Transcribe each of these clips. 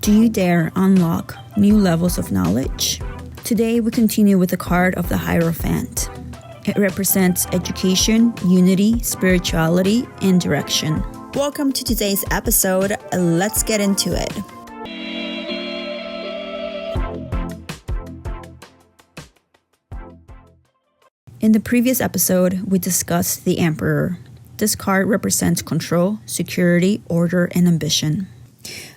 Do you dare unlock new levels of knowledge? Today we continue with the card of the Hierophant. It represents education, unity, spirituality, and direction. Welcome to today's episode. Let's get into it. In the previous episode, we discussed the Emperor. This card represents control, security, order, and ambition.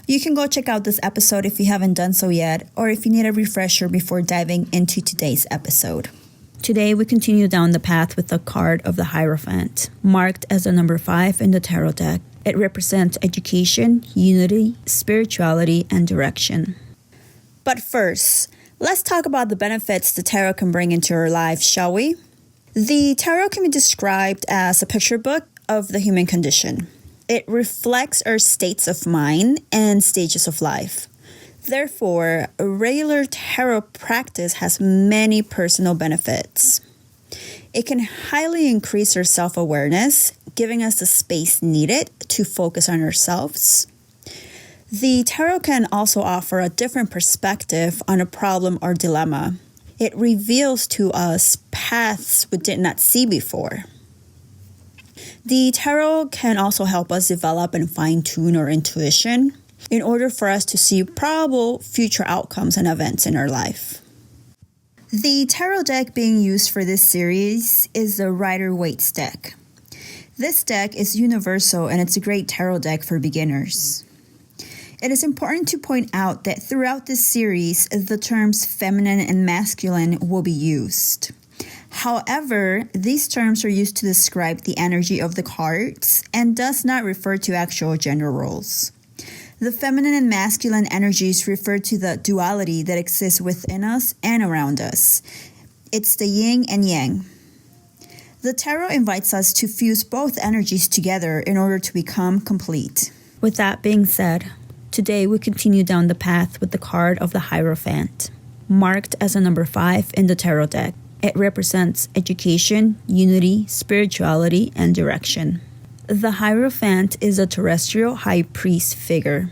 You can go check out this episode if you haven't done so yet, or if you need a refresher before diving into today's episode. Today, we continue down the path with the card of the Hierophant, marked as the number 5 in the tarot deck. It represents education, unity, spirituality, and direction. But first, let's talk about the benefits the tarot can bring into our lives, shall we? The tarot can be described as a picture book of the human condition. It reflects our states of mind and stages of life. Therefore, a regular tarot practice has many personal benefits. It can highly increase our self-awareness, giving us the space needed to focus on ourselves. The tarot can also offer a different perspective on a problem or dilemma. It reveals to us paths we did not see before. The tarot can also help us develop and fine-tune our intuition in order for us to see probable future outcomes and events in our life. The tarot deck being used for this series is the Rider-Waite's deck. This deck is universal and it's a great tarot deck for beginners. It is important to point out that throughout this series, the terms feminine and masculine will be used. However, these terms are used to describe the energy of the cards and does not refer to actual gender roles. The feminine and masculine energies refer to the duality that exists within us and around us. It's the yin and yang. The tarot invites us to fuse both energies together in order to become complete. With that being said, today we continue down the path with the card of the Hierophant, marked as a number 5 in the tarot deck. It represents education, unity, spirituality, and direction. The Hierophant is a terrestrial high priest figure.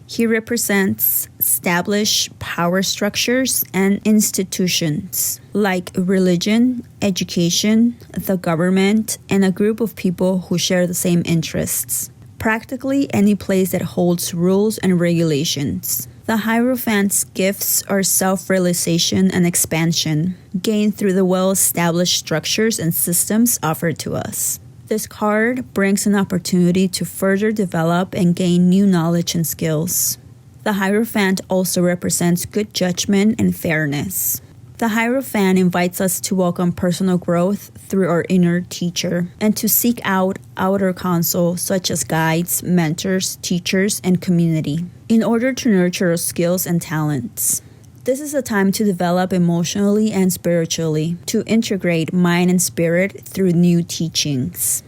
He represents established power structures and institutions like religion, education, the government, and a group of people who share the same interests. Practically any place that holds rules and regulations. The Hierophant's gifts are self-realization and expansion, gained through the well-established structures and systems offered to us. This card brings an opportunity to further develop and gain new knowledge and skills. The Hierophant also represents good judgment and fairness. The Hierophant invites us to welcome personal growth through our inner teacher and to seek out outer counsel such as guides, mentors, teachers, and community in order to nurture our skills and talents. This is a time to develop emotionally and spiritually, to integrate mind and spirit through new teachings.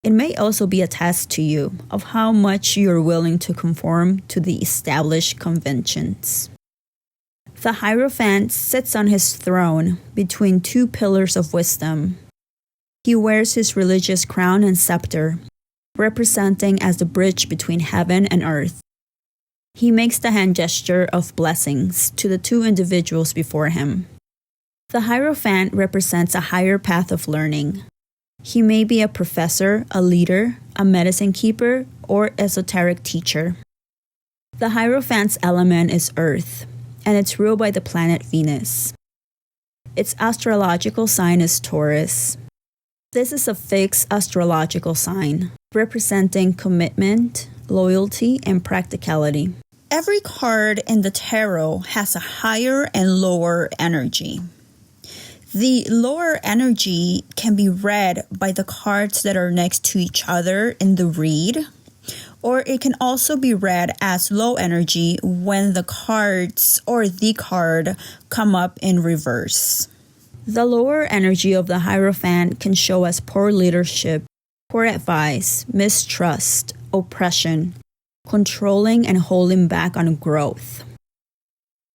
It may also be a test to you of how much you are willing to conform to the established conventions. The Hierophant sits on his throne between two pillars of wisdom. He wears his religious crown and scepter, representing as the bridge between heaven and earth. He makes the hand gesture of blessings to the two individuals before him. The Hierophant represents a higher path of learning. He may be a professor, a leader, a medicine keeper, or esoteric teacher. The Hierophant's element is earth, and it's ruled by the planet Venus. Its astrological sign is Taurus. This is a fixed astrological sign, representing commitment, loyalty, and practicality. Every card in the tarot has a higher and lower energy. The lower energy can be read by the cards that are next to each other in the read, or it can also be read as low energy when the cards or the card come up in reverse. The lower energy of the Hierophant can show us poor leadership, poor advice, mistrust, oppression, controlling and holding back on growth.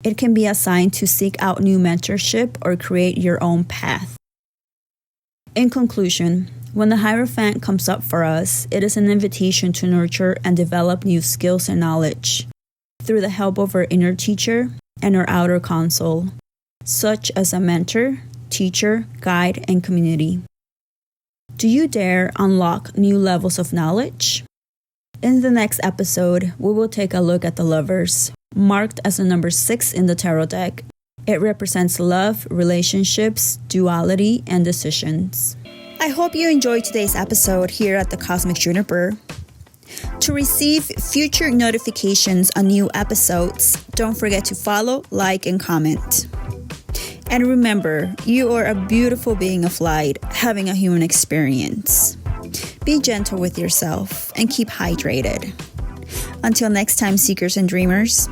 It can be a sign to seek out new mentorship or create your own path. In conclusion, when the Hierophant comes up for us, it is an invitation to nurture and develop new skills and knowledge. through the help of our inner teacher and our outer counsel, such as a mentor, teacher, guide, and community. Do you dare unlock new levels of knowledge? In the next episode, we will take a look at the Lovers, marked as the number 6 in the tarot deck. It represents love, relationships, duality, and decisions. I hope you enjoyed today's episode here at the Cosmic Juniper. To receive future notifications on new episodes, don't forget to follow, like, and comment. And remember, you are a beautiful being of light having a human experience. Be gentle with yourself and keep hydrated. Until next time, seekers and dreamers.